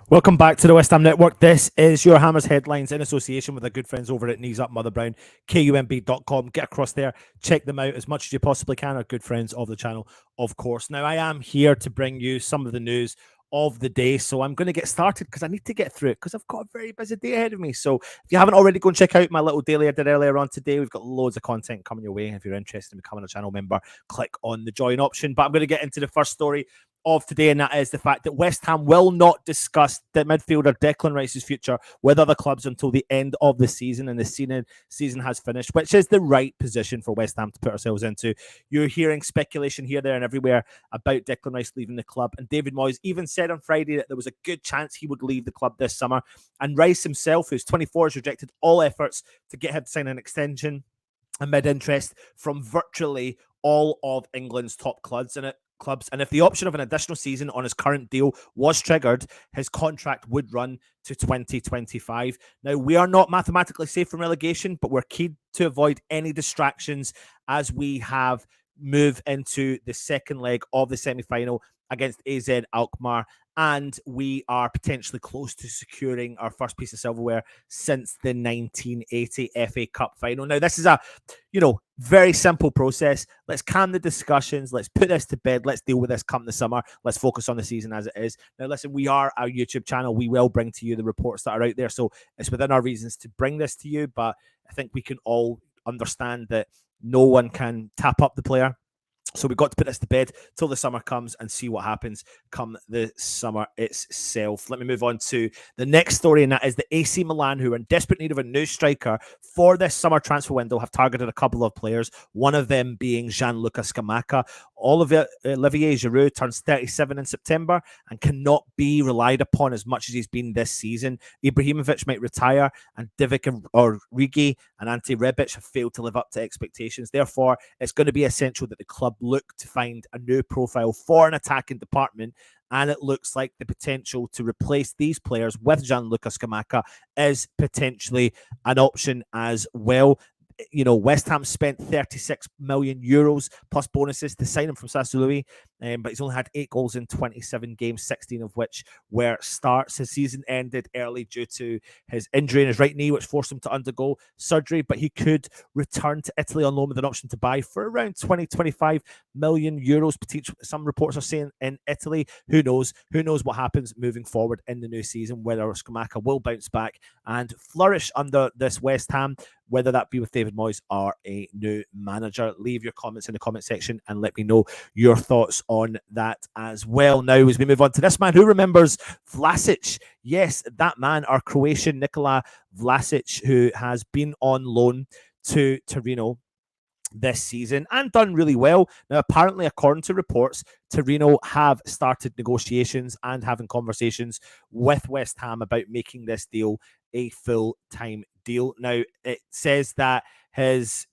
Welcome back to the West Ham Network. This is your Hammers headlines in association with our good friends over at Knees Up Mother Brown, kumb.com. Get across there, check them out as much as you possibly can. Our good friends of the channel, of course. Now, I am here to bring you some of the news of the day, so I'm going to get started because I need to get through it because I've got a very busy day ahead of me. So if you haven't already, go and check out my little daily I did earlier on today. We've got loads of content coming your way. If you're interested in becoming a channel member, click on the join option. But I'm going to get into the first story of today, and that is the fact that West Ham will not discuss the midfielder Declan Rice's future with other clubs until the end of the season, and the season has finished, which is the right position for West Ham to put ourselves into. You're hearing speculation here, there, and everywhere about Declan Rice leaving the club, and David Moyes even said on Friday that there was a good chance he would leave the club this summer, and Rice himself, who's 24, has rejected all efforts to get him to sign an extension amid interest from virtually all of England's top clubs, and if the option of an additional season on his current deal was triggered, his contract would run to 2025. Now, we are not mathematically safe from relegation, but we're keen to avoid any distractions as we have moved into the second leg of the semi-final against AZ Alkmaar, and we are potentially close to securing our first piece of silverware since the 1980 FA Cup final. Now, this is a, very simple process. Let's calm the discussions. Let's put this to bed. Let's deal with this come the summer. Let's focus on the season as it is. Now, listen, we are our YouTube channel. We will bring to you the reports that are out there. So it's within our reasons to bring this to you. But I think we can all understand that no one can tap up the player. So we've got to put this to bed till the summer comes and see what happens come the summer itself. Let me move on to the next story, and that is the AC Milan, who are in desperate need of a new striker for this summer transfer window, have targeted a couple of players, one of them being Gianluca Scamacca. Olivier Giroud turns 37 in September and cannot be relied upon as much as he's been this season. Ibrahimovic might retire, and Divock Origi and Ante Rebic have failed to live up to expectations. Therefore, it's going to be essential that the club look to find a new profile for an attacking department, and it looks like the potential to replace these players with Gianluca Scamacca is potentially an option as well. West Ham spent 36 million euros plus bonuses to sign him from Sassuolo, but he's only had 8 goals in 27 games, 16 of which were starts. His season ended early due to his injury in his right knee, which forced him to undergo surgery, but he could return to Italy on loan with an option to buy for around 20-25 million euros. Some reports are saying in Italy. Who knows? Who knows what happens moving forward in the new season, whether Scamacca will bounce back and flourish under this West Ham, whether that be with David Moyes or a new manager. Leave your comments in the comment section and let me know your thoughts on that as well. Now, as we move on to this man, who remembers Vlasic? Yes, that man, our Croatian Nikola Vlasic, who has been on loan to Torino this season and done really well. Now, apparently, according to reports, Torino have started negotiations and having conversations with West Ham about making this deal a full-time deal. Now, it says that his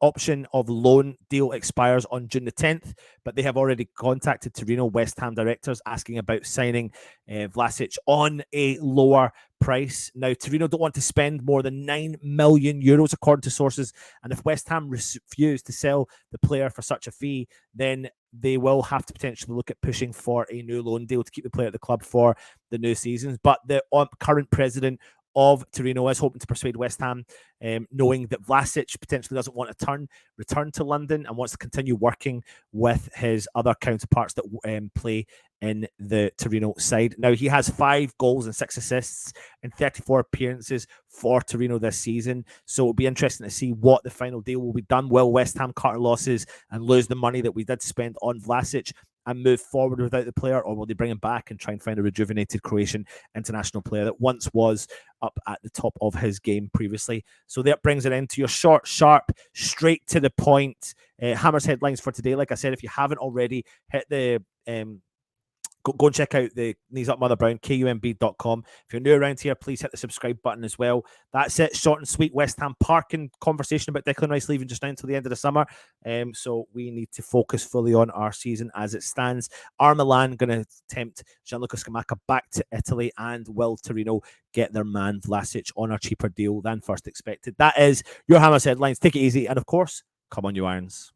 option of loan deal expires on June the 10th, but they have already contacted Torino West Ham directors asking about signing Vlasic on a lower price. Now, Torino don't want to spend more than 9 million euros, according to sources, and if West Ham refuse to sell the player for such a fee, then they will have to potentially look at pushing for a new loan deal to keep the player at the club for the new seasons. But the current president of Torino is hoping to persuade West Ham, knowing that Vlasic potentially doesn't want to return to London and wants to continue working with his other counterparts that play in the Torino side. Now, he has 5 goals and 6 assists in 34 appearances for Torino this season, so it'll be interesting to see what the final deal will be done. Will West Ham cut our losses and lose the money that we did spend on Vlasic and move forward without the player, or will they bring him back and try and find a rejuvenated Croatian international player that once was up at the top of his game previously? So that brings it into your short, sharp, straight to the point Hammers headlines for today. Like I said, if you haven't already, hit the Go and check out the Knees Up Mother Brown, kumb.com. If you're new around here, please hit the subscribe button as well. That's it. Short and sweet West Ham parking conversation about Declan Rice leaving just now until the end of the summer. So we need to focus fully on our season as it stands. Are Milan going to tempt Gianluca Scamacca back to Italy, and will Torino get their man Vlasic on a cheaper deal than first expected? That is your Hammers headlines. Take it easy, and of course, come on, you Irons.